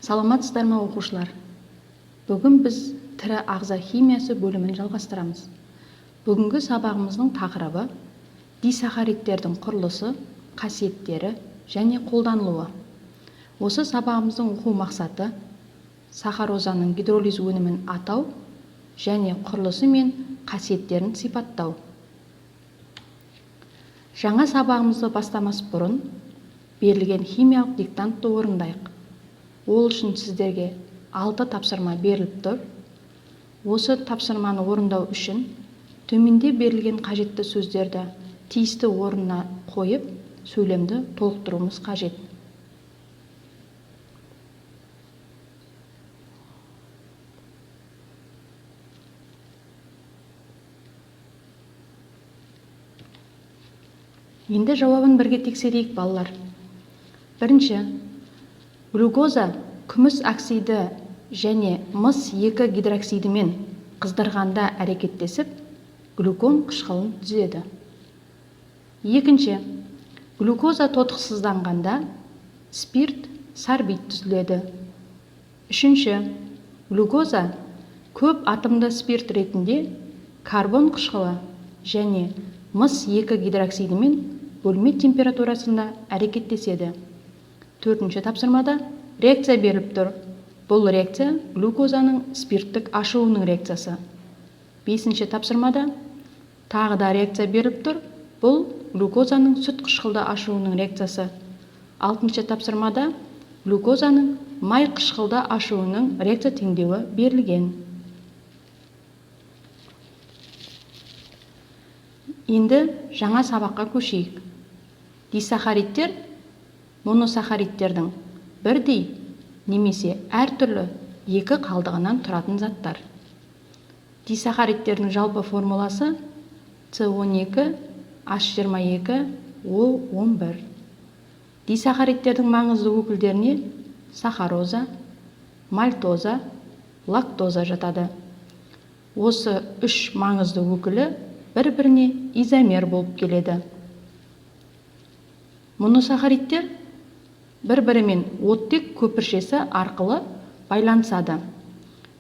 Саламатсыздар ма оқушылар? Бүгін біз тірі ағза химиясы бөлімін жалғастырамыз. Бүгінгі сабағымыздың тақырыбы дисахаридтердің құрылысы, қасиеттері және қолданылуы. Осы сабағымыздың оқу мақсаты сахарозаның гидролиз өнімін атау және құрылысы мен қасиеттерін сипаттау. Жаңа сабағымызды бастамас бұрын берілген химиялық диктантты орындайық. Ол үшін сіздерге 6 тапсырма беріліп тұр. Осы тапсырманы орындау үшін төменде берілген қажетті сөздерді тиісті орнына қойып, сөйлемді толықтыруымыз қажет. Енді жауабын бірге тексерейік, балалар. Бірінші, глюкоза күміс оксиді және мыс 2 гидроксидімен қыздырғанда әрекеттесіп, глюкон қышқылын түзеді. Екінші, глюкоза тотықсызданғанда спирт сорбит түзіледі. Үшінші, глюкоза көп атомды спирт ретінде карбон қышқылы және мыс 2 гидроксидімен бөлме температурасында әрекеттеседі. Төртінші тапсырмада реакция беріліп тұр. Бұл реакция глюкозаның спирттік ашуының реакциясы. Бесінші тапсырмада тағы да реакция беріліп тұр. Бұл глюкозаның сүт қышқылды ашуының реакциясы. Алтыншы тапсырмада глюкозаның май қышқылды ашуының реакция теңдеуі берілген. Енді жаңа сабаққа көшейік. Дисахаридтер моносахаридтердің бірдей немесе әртүрлі екі қалдығынан тұратын заттар. Дисахаридтердің жалпы формуласы С12, H22, O11. Дисахаридтердің маңызды өкілдеріне сахароза, мальтоза, лактоза жатады. Осы үш маңызды өкілі бір-біріне изомер болып келеді. Моносахаридтер бір-бірімен оттек көпіршесі арқылы байланысады.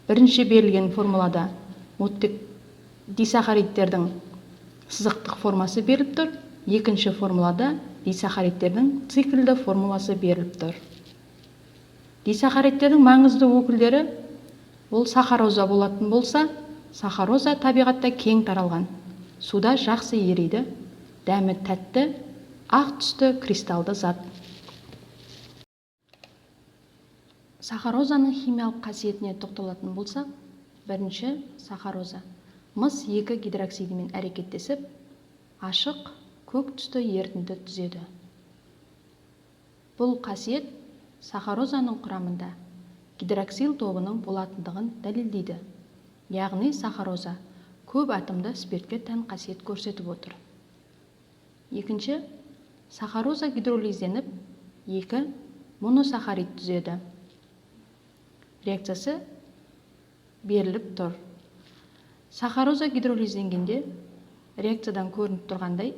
Бірінші берілген формулада оттек дисахаридтердің сызықтық формасы беріліп тұр. Екінші формулада дисахаридтердің циклді формуласы беріліп тұр. Дисахаридтердің маңызды өкілдері ол сахароза болатын болса, сахароза табиғатта кең таралған. Суда жақсы ериді, дәмі тәтті, ақ түсті кристалды зат. Сахарозаның химиялық қасиетіне тоқталатын болсақ, бірінші сахароза мыс 2 гидроксидімен әрекеттесіп, ашық көк түсті ерітінді түзеді. Бұл қасиет сахарозаның құрамында гидроксил тобының болатындығын дәлелдейді. Яғни сахароза көп атомды спиртке тән қасиет көрсетіп отыр. Екінші, сахароза гидролизденіп 2 моносахарид түзеді. Реакциясы беріліп тұр. Сахароза гидролизденгенде реакциядан көрініп тұрғандай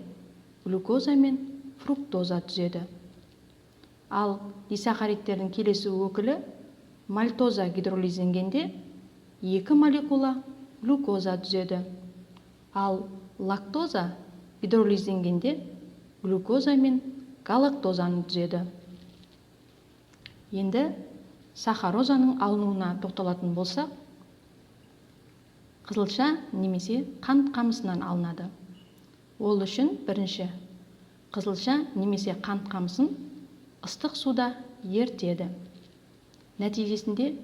глюкоза мен фруктоза түзеді. Ал дисахаридтердің келесі өкілі мальтоза гидролизденгенде 2 молекула глюкоза түзеді. Ал лактоза гидролизденгенде глюкоза мен галактозаны түзеді. Енді сахарозаның алынуына тоқталатын болсақ, қызылша немесе қант қамысынан алынады. Ол үшін бірінші, қызылша немесе қант қамысын ыстық суда ерітеді. Нәтижесінде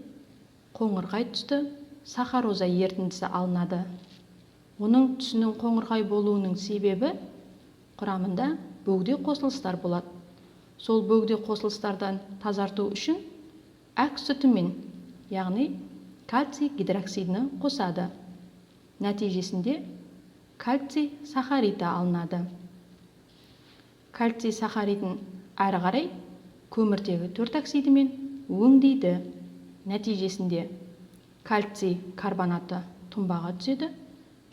қоңырқай түсті сахароза ерітіндісі алынады. Оның түсінің қоңырқай болуының себебі құрамында бөгде қосылыстар болады. Сол бөгде қосылыстардан тазарту үшін әк сүтімен, яғни кальций гидроксидіні қосады. Нәтижесінде кальций сахариді алынады. Кальций сахаридін әрі қарай көміртегі 4 оксидімен өңдейді. Нәтижесінде кальций карбонаты тұнбаға түседі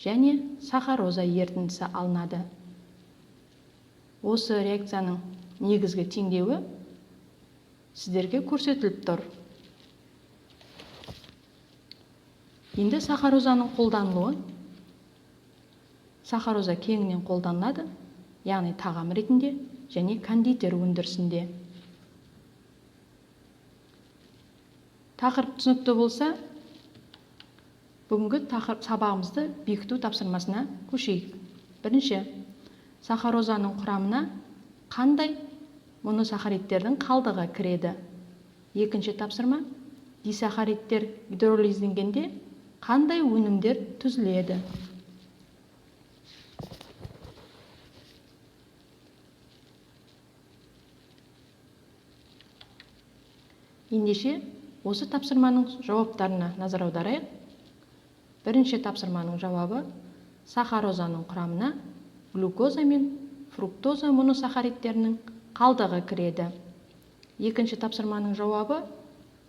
және сахароза ерітіндісі алынады. Осы реакцияның негізгі теңдеуі сіздерге көрсетіліп тұр. Енді сахарозаның қолданылуы. Сахароза кеңінен қолданылады, яғни тағам ретінде және кондитер өндірісінде. Тақырып түсінікті болса, бүгінгі сабағымызды бекіту тапсырмасына көшейік. Бірінші, сахарозаның құрамына қандай моносахаридтердің қалдығы кіреді? Екінші тапсырма, дисахаридтер гидролизденгенде қандай өнімдер түзіледі? Ендеше, осы тапсырманың жауаптарына назар аударайық. Бірінші тапсырманың жауабы: сахарозаның құрамына глюкоза мен фруктоза моносахаридтерінің қалдығы кіреді. Екінші тапсырманың жауабы: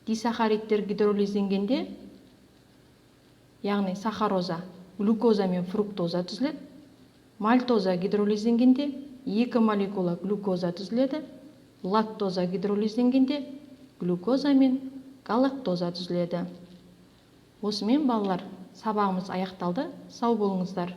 дисахаридтер гидролизденгенде, яғни сахароза, глюкоза мен фруктоза түзіледі. Мальтоза гидролизденгенде 2 молекула глюкоза түзіледі. Лактоза гидролизденгенде глюкоза мен галактоза түзіледі. Осымен балалар, сабағымыз аяқталды. Сау болыңыздар.